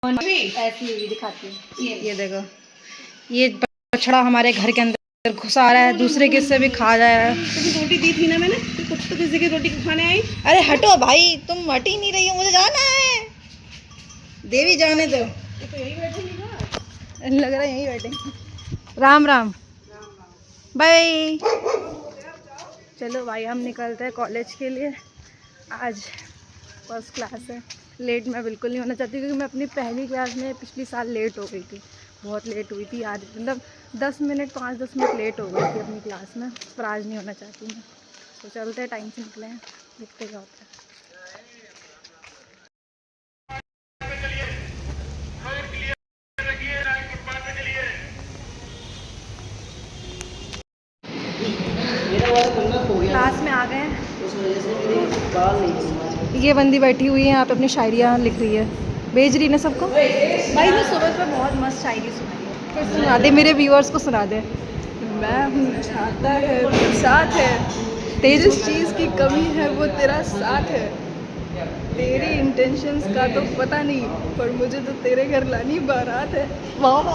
ऐसी हुई दिखाती हूँ। ये देखो, ये बछड़ा हमारे घर के अंदर घुसा रहा है, दूसरे के से भी खा रहा है। रोटी दी थी ना मैंने, तो किसी की रोटी खाने आई। अरे हटो भाई, तुम हट ही नहीं रही हो, मुझे जाना है। देवी जाने दो। तो यही बैठे लग रहा है यहीं बैठे। राम राम बाय। चलो भाई, हम निकलते हैं कॉलेज के लिए। आज फर्स्ट क्लास है। लेट मैं बिल्कुल नहीं होना चाहती, क्योंकि मैं अपनी पहली क्लास में पिछली साल लेट हो गई थी। बहुत लेट हुई थी आज, मतलब 10 मिनट 5-10 मिनट लेट हो गई थी अपनी क्लास में। पर आज नहीं होना चाहती मैं। तो चलते हैं, टाइम से निकले हैं, देखते क्या होता है। क्लास में आ गए हैं। ये बंदी बैठी हुई है यहाँ पे, अपनी शायरियाँ लिख रही है, भेज रही है ना सबको। भाई ने सुबह पर बहुत मस्त शायरी सुनाई है, फिर सुना दे, मेरे व्यूअर्स को सुना दे। मैं हूँ चाहता है साथ है, तेज जिस चीज़ की कमी है वो तेरा साथ है। तेरी इंटेंशंस का तो पता नहीं, पर मुझे तो तेरे घर लानी बारात है। वाह,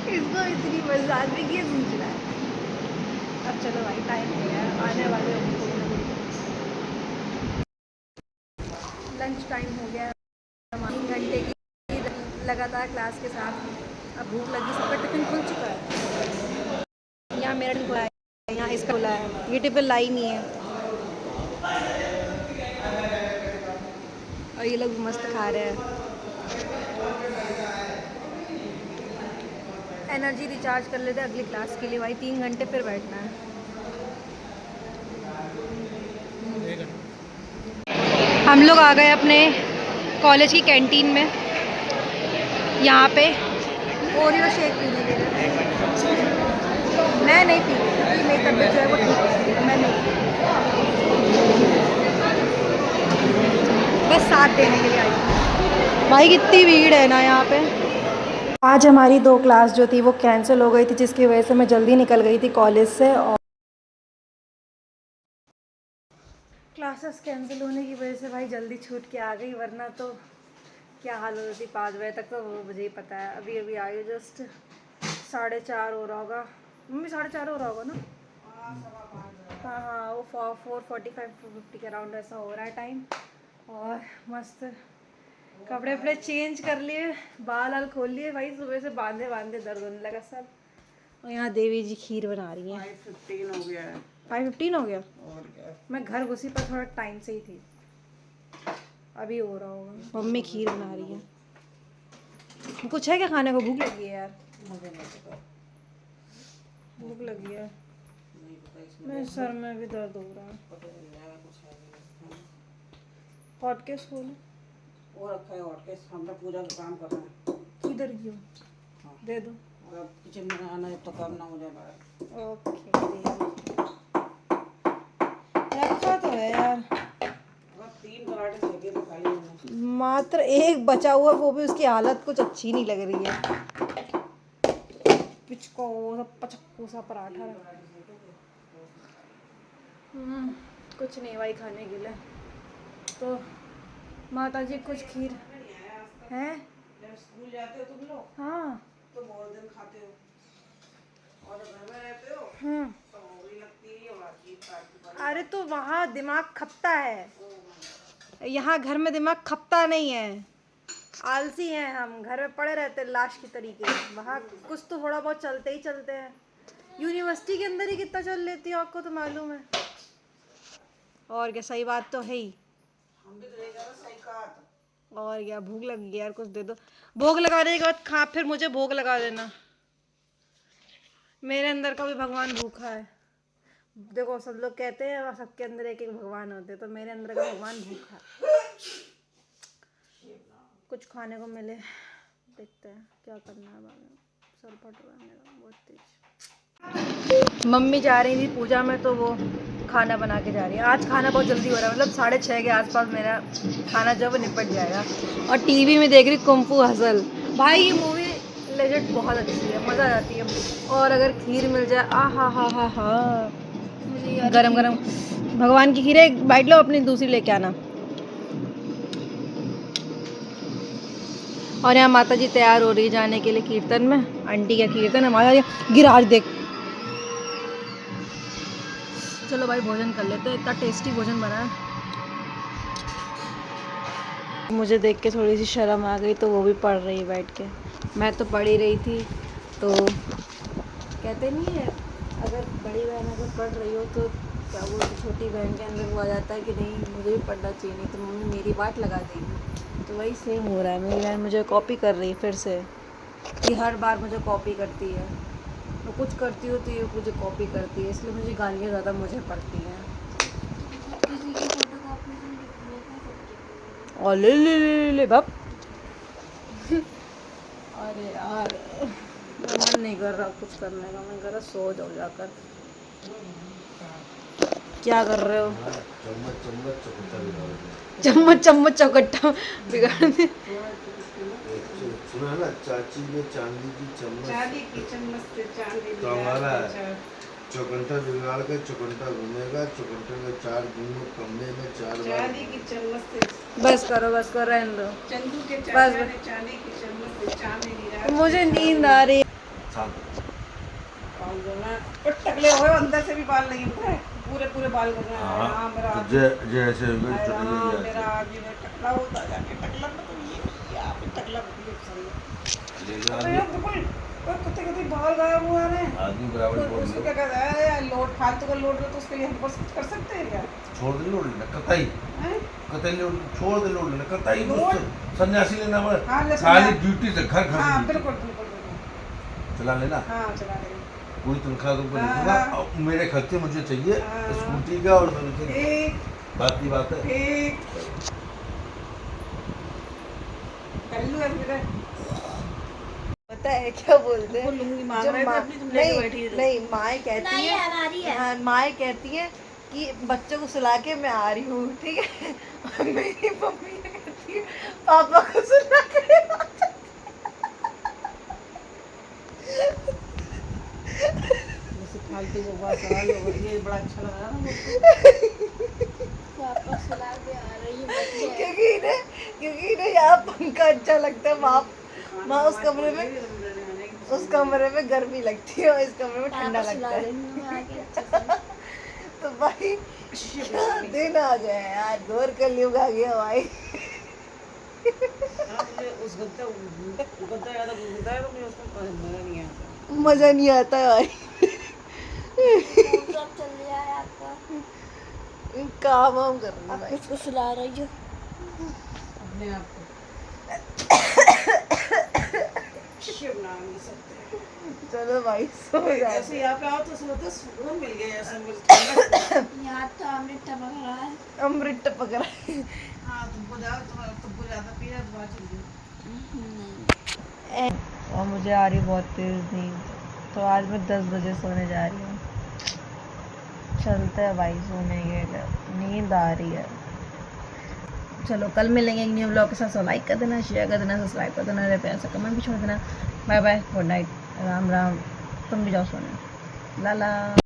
इसको इतनी मजाक भी किए पूछ रहा है। अब चलो भाई, टाइम हो गया है, आने वाले उनको। लंच टाइम हो गया है, 3 घंटे की लगातार क्लास के साथ। अब भूख लगी, सबका टिफिन खुल चुका है। यहाँ मेरा टिफिन खुला है, यहाँ इसका खुला है, ये टिफिन लाई नहीं है। और ये लोग मस्त खा रहे हैं। एनर्जी रिचार्ज कर लेते हैं अगली क्लास के लिए भाई, 3 घंटे फिर बैठना है। हम लोग आ गए अपने कॉलेज की कैंटीन में, यहाँ पे ओरियो शेक पीने के लिए। मैं नहीं पी, क्योंकि मेरी तबीयत जो है वो ठीक है, मैं नहीं पी, बस साथ देने के लिए आई हूँ। भाई कितनी भीड़ है ना यहाँ पे। आज हमारी 2 क्लास जो थी वो कैंसिल हो गई थी, जिसकी वजह से मैं जल्दी निकल गई थी कॉलेज से। और क्लासेस कैंसिल होने की वजह से भाई जल्दी छूट के आ गई, वरना तो क्या हाल होती 5 बजे तक, तो वो मुझे ही पता है। अभी अभी आई हूँ, जस्ट 4:30 हो रहा होगा। मम्मी 4:30 हो रहा होगा ना? हाँ हाँ, वो 4:45-4:50 के अराउंड ऐसा हो रहा है टाइम। और मस्त कपड़े वपड़े चेंज कर लिए, बाल वाल खोल लिए भाई, सुबह से बांधे बांधे दर्द होने लगा सब। और यहाँ देवी जी खीर बना रही हैं। 5:15 हो गया है। 5:15 हो गया? और क्या, मैं घर घुसी पर थोड़ा टाइम से ही थी, अभी हो रहा होगा। मम्मी खीर बना रही है। कुछ है क्या खाने को? भूख लगी है यार, मुझे नहीं पता, भूख लगी है। नहीं पता इसमें मेरे सर में भी दर्द हो रहा है। पता नहीं है कुछ है नहीं। हॉट केस खोलो। वो रखा है और के सामने पूजा का काम कर रहे हैं। किधर की हो? हाँ। दे दो। और अब किचन में आना है तो काम ना हो जाए बाहर। ओके, रखा तो है यार। 3 पराठे सेके तो खाई मैंने। मात्र एक बचा हुआ, वो भी उसकी हालत कुछ अच्छी नहीं लग रही है। पिचको सा पचक्कू सा पराठा रखा। कुछ नहीं भाई खाने के लिए, तो माता जी कुछ खीर है। जब स्कूल जाते हो तुम लोग हाँ तो बहुत दिन खाते हो, और जब घर में रहते हो तो वो भी लगती है और की। अरे तो वहाँ दिमाग खपता है, यहाँ घर में दिमाग खपता नहीं है। आलसी हैं हम, घर में पड़े रहते हैं लाश की तरीके। वहाँ कुछ तो थोड़ा बहुत चलते ही चलते हैं। यूनिवर्सिटी के अंदर ही कितना चल लेती हो, आपको तो मालूम है। और क्या, सही बात तो है ही। हम भी तो जा रहे सही कहा। और क्या, भूख लगी है यार, कुछ दे दो। भोग लगाने के बाद खा, फिर मुझे भोग लगा देना। मेरे अंदर का भी भगवान भूखा है। देखो, सब लोग कहते हैं सबके अंदर एक एक भगवान होते हैं, तो मेरे अंदर का भगवान भूखा है। कुछ खाने को मिले, देखते हैं क्या करना है बाद में। सर फट रहा है मेरा बहुत तेज। मम्मी जा रही थी पूजा में, तो वो खाना बना के जा रही है। आज खाना बहुत जल्दी हो रहा है, मतलब 6:30 के आसपास मेरा खाना जो है वो निपट जाएगा। और टीवी में देख रही कुंफू हसल। भाई ये मूवी लेजेंड बहुत अच्छी है, मज़ा आ जाती है। और अगर खीर मिल जाए, आ हा, गरम गरम भगवान की खीर है। बाइट लो, अपनी दूसरी लेके आना। और यहाँ माता जी तैयार हो रही है जाने के लिए कीर्तन में। आंटी का कीर्तन है, माता जी गिरा देख। चलो भाई भोजन कर लेते हैं, इतना टेस्टी भोजन बना है। मुझे देख के थोड़ी सी शर्म आ गई तो वो भी पढ़ रही है बैठ के। मैं तो पढ़ ही रही थी। तो कहते नहीं है अगर बड़ी बहन अगर पढ़ रही हो तो क्या बोलते छोटी बहन के अंदर वो आ जाता है कि नहीं मुझे भी पढ़ना चाहिए, नहीं तो मम्मी मेरी बात लगा देगी। तो वही सेम हो रहा है, मेरी बहन मुझे कॉपी कर रही है फिर से। ये हर बार मुझे कॉपी करती है, मैं कुछ करती हूँ तो ये मुझे कॉपी करती है, इसलिए मुझे गालियाँ ज़्यादा मुझे पड़ती हैं। और ले बाप। अरे यार मन नहीं कर रहा कुछ करने का, मन कर रहा सो जाओ जाकर। क्या कर रहे हो? चम्मच चम्मच चौकट्टा बिगाड़ दे। सुना ना चाची ने चांदी की चम्मच तो हमारा चौकंटा बिगाड़ के चौकंटा घूमेगा, चौकंटे में 4 दिन में कमरे में 4 बार। चांदी की चम्मच से बस करो रहने दो। चंदू के बस चांदी की चम्मच से चांदी गिरा। मुझे नींद आ रही है। बाल करना और टकले हुए अंदर से भी बाल नहीं उठा है, पूरे बाल करना है। हाँ मेरा जैसे मेरा आदमी में टकला होता जाके टकला मतलब ये यहाँ पे टकला बिल्कुल कते बाल गायब हुआ है। आदमी बराबर तो बोल उसको क्या कहता है लोड फालतू का लोड तो उसके लिए हम बस कुछ कर सकते हैं क्या? छोड़ दे लोड लेना कतई हैं? कतई लोड छोड़ दे लोड लेना कतई लोड? सन्यासी लेना मत हाँ, ले खाली सन्यासी। ड्यूटी से घर हाँ से बिल्कुल चला लेना हाँ चला लेंगे। पूरी तनख्वाह तुमको हाँ, लिखूंगा हाँ। और मेरे खर्चे मुझे चाहिए हाँ। स्कूटी का और सर्विसिंग ठीक बात की बात है ठीक कल्लू है मेरा। पता है क्या बोलते हैं? लुंगी मांग जब रहे थे माँ- अपनी, तुम लेके बैठी रहो। नहीं माएँ कहती है, हाँ माएँ कहती है कि बच्चों को सुला के मैं आ रही हूँ, ठीक है। और मेरी मम्मी ये कहती है पापा को सुला के आ जा। जैसे फालतू को बात सवाल हो ये बड़ा अच्छा लगा ना मुझको। क्योंकि इन्हें यहाँ पंखा अच्छा लगता है, वहाँ उस कमरे में गर्मी लगती है और इस कमरे में ठंडा लगता है। तो भाई क्या दिन आ गया यार, घोर कलयुग आ गया भाई। हाँ, मुझे उस गद्दा ज़्यादा घूमता है तो मुझे उसको मज़ा नहीं आता। मजा नहीं आता है भाई। काम वाम कर रही हूँ भाई। किसको सुला रही हो? अपने आप को शिव नाम नहीं सकते। चलो भाई सो जाए। ऐसे यहाँ पे आओ तो सोते सुकून मिल गया ऐसा मुझे। यहाँ तो अमृत टपक रहा है। अमृत टपक रहा है। हाँ तुमको जाओ तुम्हारा तुमको ज़्यादा पी रहा है तुम्हारा चल और मुझे आ रही बहुत तेज नींद, तो आज मैं 10 बजे सोने जा रही हूँ। चलते हैं भाई सोने के लिए, नींद आ रही है। चलो कल मिलेंगे एक न्यू ब्लॉग के साथ। सो लाइक कर देना, शेयर कर देना, सब्सक्राइब कर देना, प्यार से कमेंट भी छोड़ देना। Bye bye, good night, Ram Ram. तुम भी जाओ सोने। ला ला।